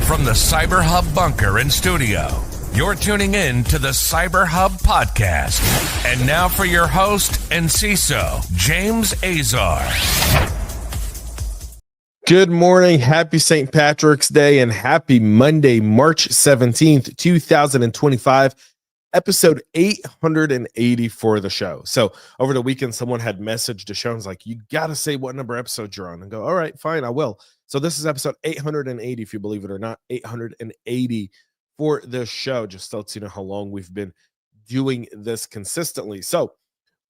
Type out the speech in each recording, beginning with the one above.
From the CyberHub bunker and studio, you're tuning in to the CyberHub Podcast. And now for your host and CISO, James Azar. Good morning, happy St. Patrick's Day, and happy Monday, March 17th, 2025, episode 880 for the show. So over the weekend, someone had messaged the show and was like, you got to say what number episode you're on, and go, all right, fine, I will. So this is episode 880, if you believe it or not, 880 for the show. Just lets you know how long we've been doing this consistently. So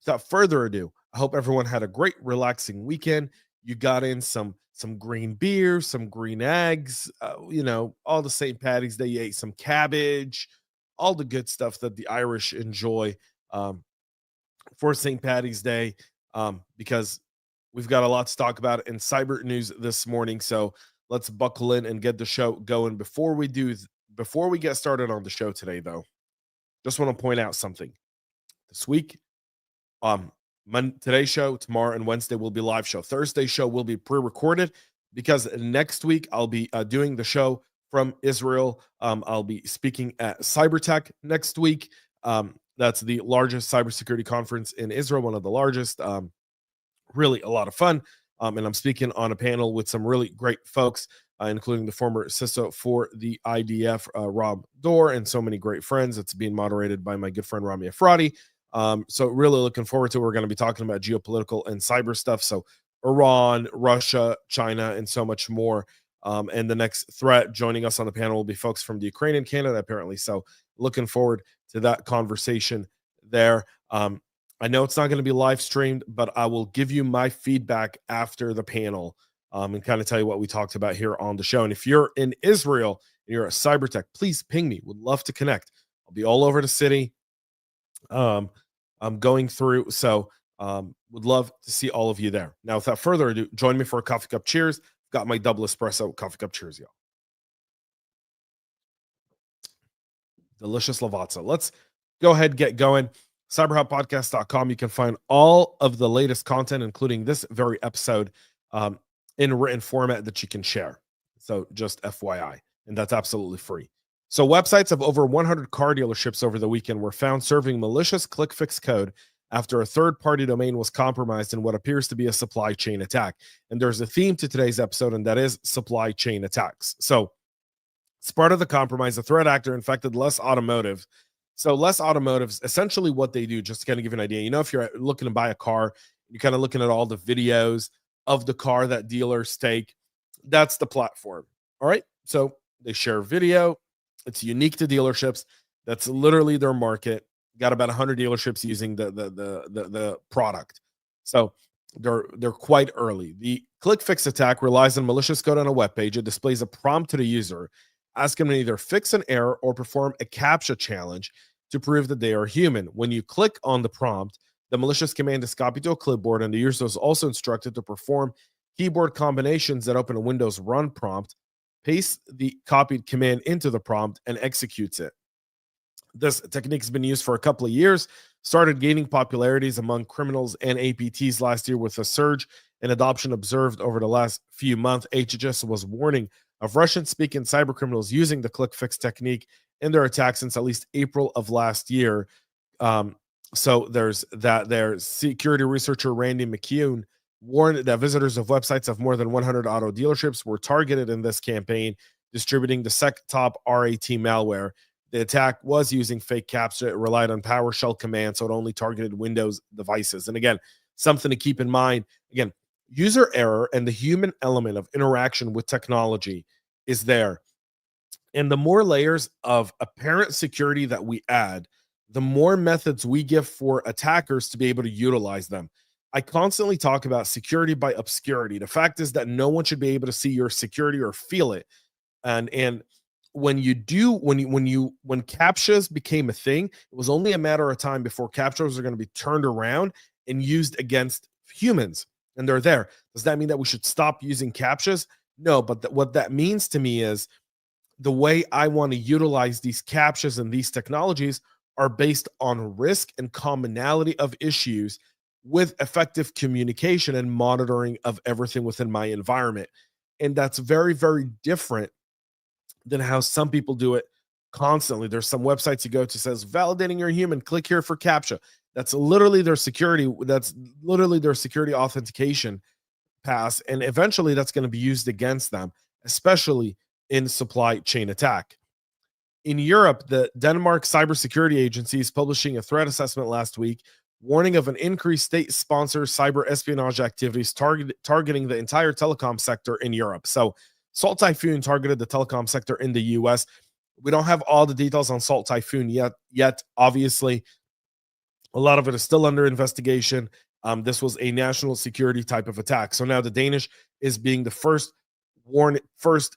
without further ado, I hope everyone had a great, relaxing weekend. You got in some green beer, some green eggs, all the St. Patty's Day. You ate some cabbage, all the good stuff that the Irish enjoy for St. Patty's Day, because we've got a lot to talk about in cyber news this morning. So let's buckle in and get the show going. Before we get started on the show today, though, just want to point out something. This week, today's show, tomorrow and Wednesday will be live show. Thursday's show will be pre-recorded because next week I'll be doing the show from Israel. I'll be speaking at CyberTech next week. That's the largest cybersecurity conference in Israel, one of the largest. Really a lot of fun. And I'm speaking on a panel with some really great folks, including the former CISO for the IDF, Rob Dorr, and so many great friends. It's being moderated by my good friend Rami Efrati. So really looking forward to it. We're going to be talking about geopolitical and cyber stuff. So Iran, Russia, China, and so much more. And the next threat joining us on the panel will be folks from the Ukraine and Canada, apparently. So looking forward to that conversation there. I know it's not going to be live streamed, but I will give you my feedback after the panel and kind of tell you what we talked about here on the show. And if you're in Israel and you're at CyberTech, please ping me. Would love to connect. I'll be all over the city. I'm going through, so would love to see all of you there. Now, without further ado, join me for a coffee cup cheers. Got my double espresso coffee cup cheers, y'all. Delicious Lavazza. Let's go ahead and get going. CyberHubPodcast.com. You can find all of the latest content, including this very episode, in written format that you can share. So just FYI, and that's absolutely free. So websites of over 100 car dealerships over the weekend were found serving malicious click-fix code after a third-party domain was compromised in what appears to be a supply chain attack. And there's a theme to today's episode, and that is supply chain attacks. So as part of the compromise, the threat actor infected Less Automotive. So Less Automotives, essentially what they do, just to kind of give you an idea, if you're looking to buy a car, you're kind of looking at all the videos of the car that dealers take. That's the platform. All right. So they share video. It's unique to dealerships. That's literally their market. Got about 100 dealerships using the product. So they're quite early. The click fix attack relies on malicious code on a web page. It displays a prompt to the user, asking them to either fix an error or perform a CAPTCHA challenge to prove that they are human. When you click on the prompt, the malicious command is copied to a clipboard, and the user is also instructed to perform keyboard combinations that open a Windows run prompt, paste the copied command into the prompt, and executes it. This technique has been used for a couple of years, started gaining popularities among criminals and APTs last year with a surge in adoption observed over the last few months. HHS was warning of Russian-speaking cybercriminals using the click fix technique in their attacks since at least April of last year. So there's that there. Security researcher Randy McCune warned that visitors of websites of more than 100 auto dealerships were targeted in this campaign, distributing the SecTop RAT malware. The attack was using fake CAPTCHA. It relied on PowerShell commands, so it only targeted Windows devices. And again, something to keep in mind. Again, user error and the human element of interaction with technology is there. And the more layers of apparent security that we add, the more methods we give for attackers to be able to utilize them. I constantly talk about security by obscurity. The fact is that no one should be able to see your security or feel it. And when CAPTCHAs became a thing, it was only a matter of time before CAPTCHAs are going to be turned around and used against humans. And they're there. Does that mean that we should stop using CAPTCHAs? No, but what that means to me is the way I want to utilize these CAPTCHAs and these technologies are based on risk and commonality of issues with effective communication and monitoring of everything within my environment. And that's very, very different than how some people do it constantly. There's some websites you go to says validating you're human, click here for CAPTCHA. That's literally their security authentication pass, and eventually that's going to be used against them, especially in supply chain attack. In Europe, the Denmark Cybersecurity Agency is publishing a threat assessment last week, warning of an increased state-sponsored cyber espionage activities targeting the entire telecom sector in Europe. So Salt Typhoon targeted the telecom sector in the US. We don't have all the details on Salt Typhoon yet. Obviously, a lot of it is still under investigation. This was a national security type of attack. So now the Danish is being the first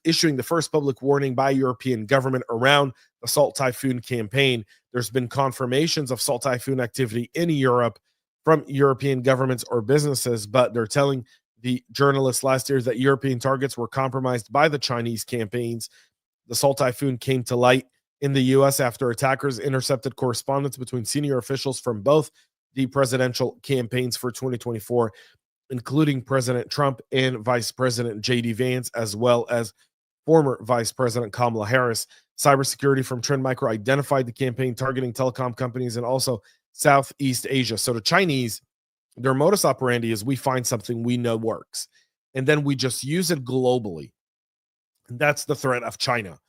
issuing the first public warning by European government around the Salt Typhoon campaign. There's been confirmations of Salt Typhoon activity in Europe from European governments or businesses, but they're telling the journalists last year that European targets were compromised by the Chinese campaigns. The Salt Typhoon came to light in the US after attackers intercepted correspondence between senior officials from both the presidential campaigns for 2024, including President Trump and Vice President J.D. Vance, as well as former Vice President Kamala Harris. Cybersecurity from Trend Micro identified the campaign targeting telecom companies and also Southeast Asia. So the Chinese, their modus operandi is we find something we know works, and then we just use it globally. And that's the threat of China.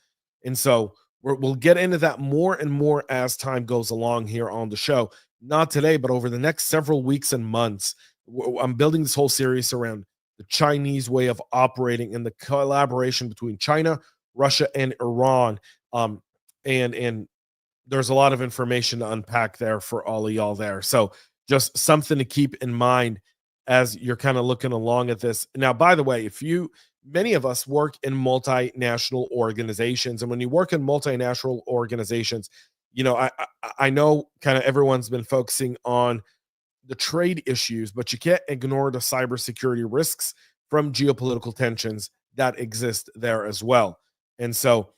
And so we'll get into that more and more as time goes along here on the show. Not today, but over the next several weeks and months. I'm building this whole series around the Chinese way of operating and the collaboration between China, Russia, and Iran. And there's a lot of information to unpack there for all of y'all there. So just something to keep in mind as you're kind of looking along at this. Now, by the way, many of us work in multinational organizations, and when you work in multinational organizations, I know kind of everyone's been focusing on the trade issues, but you can't ignore the cybersecurity risks from geopolitical tensions that exist there as well. And so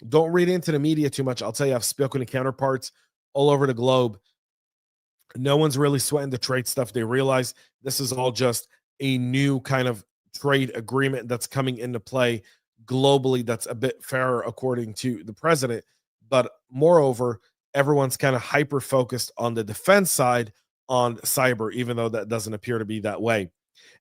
don't read into the media too much. I'll tell you, I've spoken to counterparts all over the globe. No one's really sweating the trade stuff. They realize this is all just a new kind of trade agreement that's coming into play globally that's a bit fairer according to the president. But moreover, everyone's kind of hyper-focused on the defense side on cyber, even though that doesn't appear to be that way.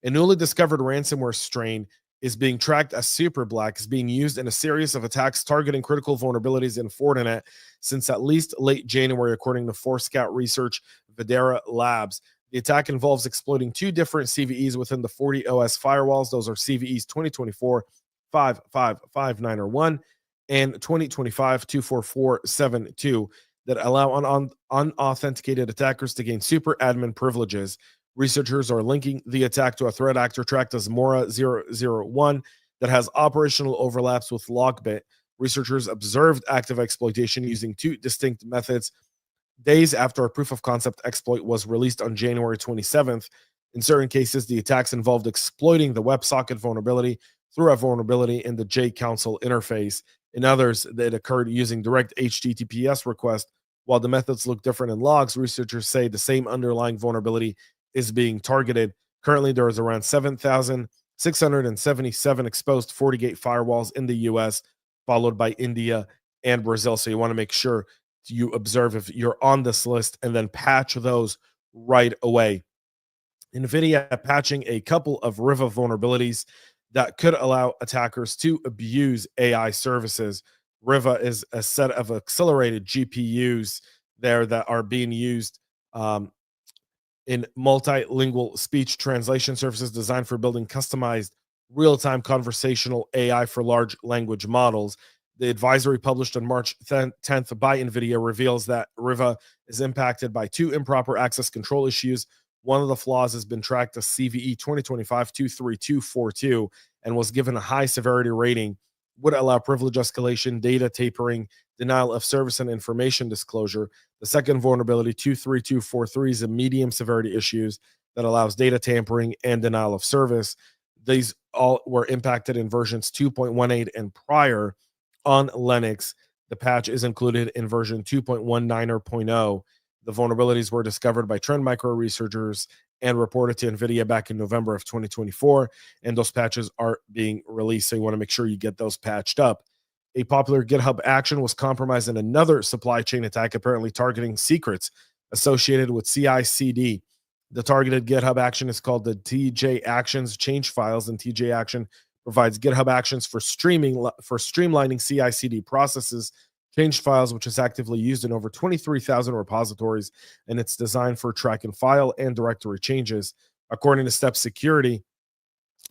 A newly discovered ransomware strain is being tracked as Superblack, is being used in a series of attacks targeting critical vulnerabilities in Fortinet since at least late January, according to Forescout Research Videra Labs. The attack involves exploiting two different CVEs within the FortiOS firewalls. Those are CVEs 2024-555901 and 2025-24472 that allow unauthenticated attackers to gain super admin privileges. Researchers are linking the attack to a threat actor tracked as Mora001 that has operational overlaps with Lockbit. Researchers observed active exploitation using two distinct methods days after a proof of concept exploit was released on January 27th. In certain cases, the attacks involved exploiting the WebSocket vulnerability through a vulnerability in the JConsole interface. In others, that occurred using direct HTTPS request. While the methods look different in logs, researchers say the same underlying vulnerability is being targeted. Currently, there is around 7,677 exposed FortiGate firewalls in the US, followed by India and Brazil. So you want to make sure you observe if you're on this list and then patch those right away. Nvidia patching a couple of Riva vulnerabilities that could allow attackers to abuse AI services. Riva is a set of accelerated GPUs there that are being used in multilingual speech translation services designed for building customized real-time conversational AI for large language models. The advisory published on March 10th by NVIDIA reveals that Riva is impacted by two improper access control issues. One of the flaws has been tracked as CVE 2025-23242 and was given a high severity rating, would allow privilege escalation, data tapering, denial of service, and information disclosure. The second vulnerability, 23243, is a medium severity issues that allows data tampering and denial of service. These all were impacted in versions 2.18 and prior on Linux. The patch is included in version 2.19.0. The vulnerabilities were discovered by Trend Micro researchers and reported to NVIDIA back in November of 2024, and those patches are being released, so you want to make sure you get those patched up. A popular GitHub action was compromised in another supply chain attack, apparently targeting secrets associated with CI/CD. The targeted GitHub action is called the TJ Actions change files, and TJ Action provides GitHub actions for streamlining CI/CD processes. Change files, which is actively used in over 23,000 repositories, and it's designed for track and file and directory changes. According to Step Security,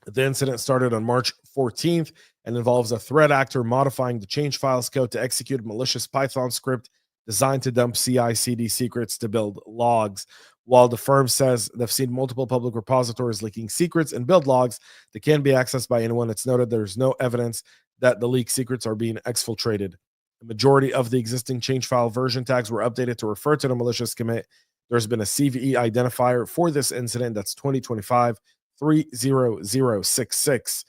the incident started on March 14th and involves a threat actor modifying the change files code to execute a malicious Python script designed to dump CI/CD secrets to build logs. While the firm says they've seen multiple public repositories leaking secrets and build logs that can be accessed by anyone, it's noted there's no evidence that the leaked secrets are being exfiltrated. The majority of the existing change file version tags were updated to refer to the malicious commit. There's been a CVE identifier for this incident. That's 2025-30066.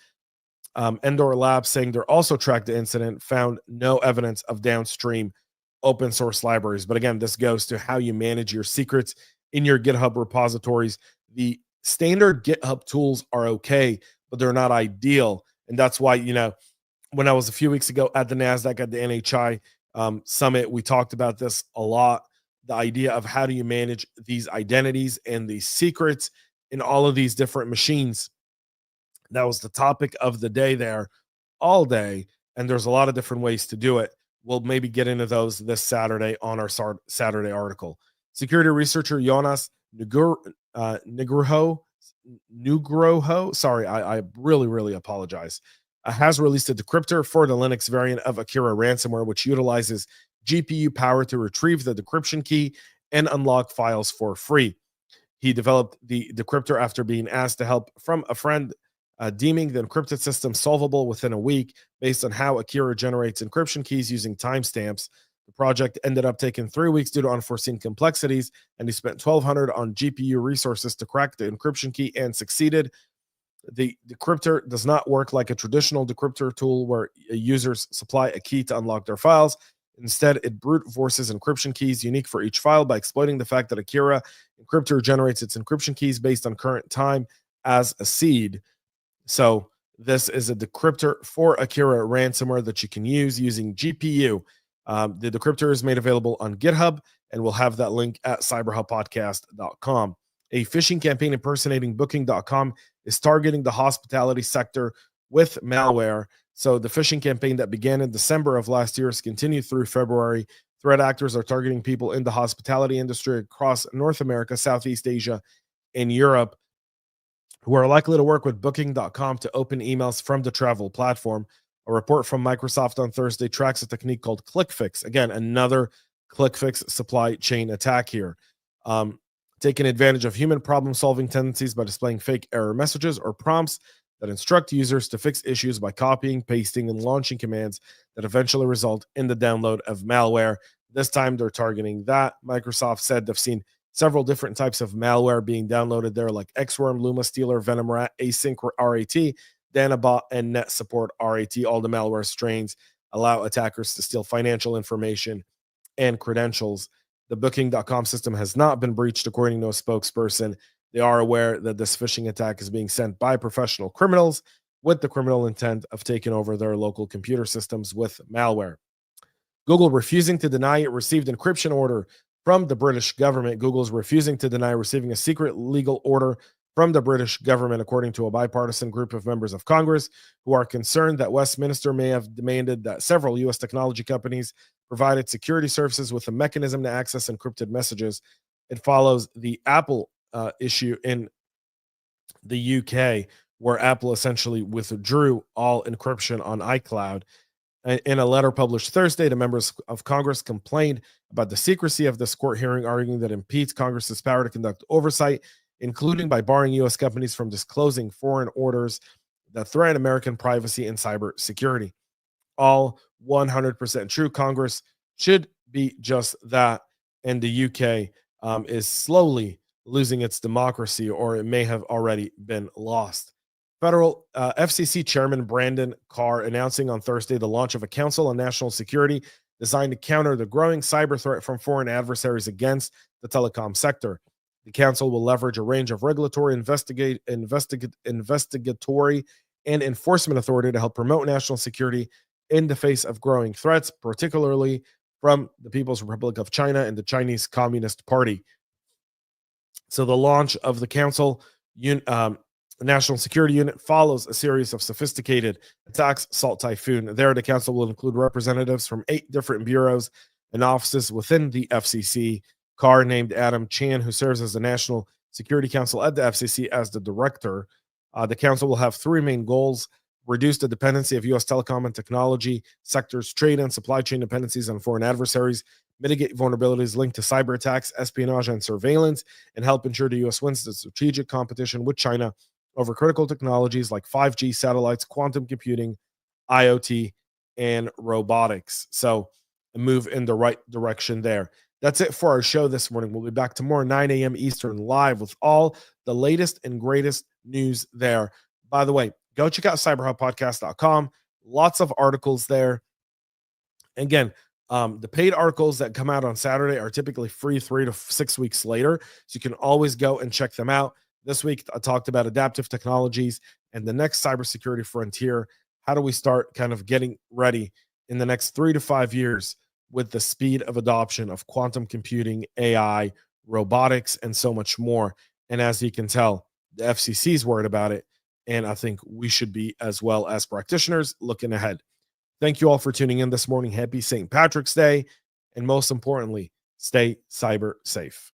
Endor Labs saying they're also tracked the incident, found no evidence of downstream open source libraries. But again, this goes to how you manage your secrets in your GitHub repositories. The standard GitHub tools are okay, but they're not ideal. And that's why, when I was a few weeks ago at the NASDAQ at the NHI summit, we talked about this a lot. The idea of how do you manage these identities and these secrets in all of these different machines. That was the topic of the day there all day. And there's a lot of different ways to do it. We'll maybe get into those this Saturday on our Saturday article. Security researcher Jonas Nugroho, sorry, I really apologize, has released a decryptor for the Linux variant of Akira ransomware, which utilizes GPU power to retrieve the decryption key and unlock files for free. He developed the decryptor after being asked to help from a friend, deeming the encrypted system solvable within a week based on how Akira generates encryption keys using timestamps. The project ended up taking 3 weeks due to unforeseen complexities, and he spent $1,200 on GPU resources to crack the encryption key and succeeded. The decryptor does not work like a traditional decryptor tool where users supply a key to unlock their files. Instead, it brute forces encryption keys unique for each file by exploiting the fact that Akira encryptor generates its encryption keys based on current time as a seed. So this is a decryptor for Akira ransomware that you can use using GPU. The decryptor is made available on GitHub, and we'll have that link at cyberhubpodcast.com. A phishing campaign impersonating booking.com is targeting the hospitality sector with malware. So the phishing campaign that began in December of last year has continued through February. Threat actors are targeting people in the hospitality industry across North America, Southeast Asia, and Europe, who are likely to work with booking.com to open emails from the travel platform. A report from Microsoft on Thursday tracks a technique called ClickFix. Again, another ClickFix supply chain attack here. Taking advantage of human problem-solving tendencies by displaying fake error messages or prompts that instruct users to fix issues by copying, pasting, and launching commands that eventually result in the download of malware. This time, they're targeting that. Microsoft said they've seen several different types of malware being downloaded there, like Xworm, Luma, Stealer, Venom Rat, Async RAT, Danabot, and Net Support RAT. All the malware strains allow attackers to steal financial information and credentials. The Booking.com system has not been breached, according to a spokesperson. They are aware that this phishing attack is being sent by professional criminals with the criminal intent of taking over their local computer systems with malware. Google refusing to deny it received encryption order from the British government. Google's refusing to deny receiving a secret legal order from the British government, according to a bipartisan group of members of Congress who are concerned that Westminster may have demanded that several U.S. technology companies provided security services with a mechanism to access encrypted messages. It follows the Apple issue in the UK, where Apple essentially withdrew all encryption on iCloud. In a letter published Thursday, the members of Congress complained about the secrecy of this court hearing, arguing that it impedes Congress's power to conduct oversight, including by barring U.S. companies from disclosing foreign orders that threaten American privacy and cybersecurity. All 100% true. Congress should be just that, and the UK is slowly losing its democracy, or it may have already been lost. Federal FCC Chairman Brandon Carr announcing on Thursday the launch of a Council on National Security designed to counter the growing cyber threat from foreign adversaries against the telecom sector. The council will leverage a range of regulatory, investigatory, and enforcement authority to help promote national security in the face of growing threats, particularly from the People's Republic of China and the Chinese Communist Party. So the launch of the Council National Security Unit follows a series of sophisticated attacks, Salt Typhoon. There, the council will include representatives from 8 different bureaus and offices within the FCC. Carr named Adam Chan, who serves as the National Security Council at the FCC, as the director. The council will have 3 main goals: reduce the dependency of U.S. telecom and technology sectors, trade and supply chain dependencies on foreign adversaries, mitigate vulnerabilities linked to cyber attacks, espionage, and surveillance, and help ensure the U.S. wins the strategic competition with China over critical technologies like 5G, satellites, quantum computing, IoT, and robotics. So a move in the right direction there. That's it for our show this morning. We'll be back tomorrow, 9 a.m. Eastern, live with all the latest and greatest news there. By the way, go check out CyberHubPodcast.com. Lots of articles there. Again, the paid articles that come out on Saturday are typically free 3 to 6 weeks later. So you can always go and check them out. This week, I talked about adaptive technologies and the next cybersecurity frontier. How do we start kind of getting ready in the next 3 to 5 years with the speed of adoption of quantum computing, AI, robotics, and so much more? And as you can tell, the FCC is worried about it. And I think we should be as well as practitioners looking ahead. Thank you all for tuning in this morning. Happy St. Patrick's Day. And most importantly, stay cyber safe.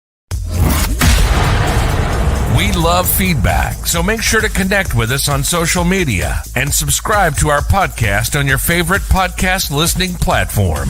We love feedback, so make sure to connect with us on social media and subscribe to our podcast on your favorite podcast listening platform.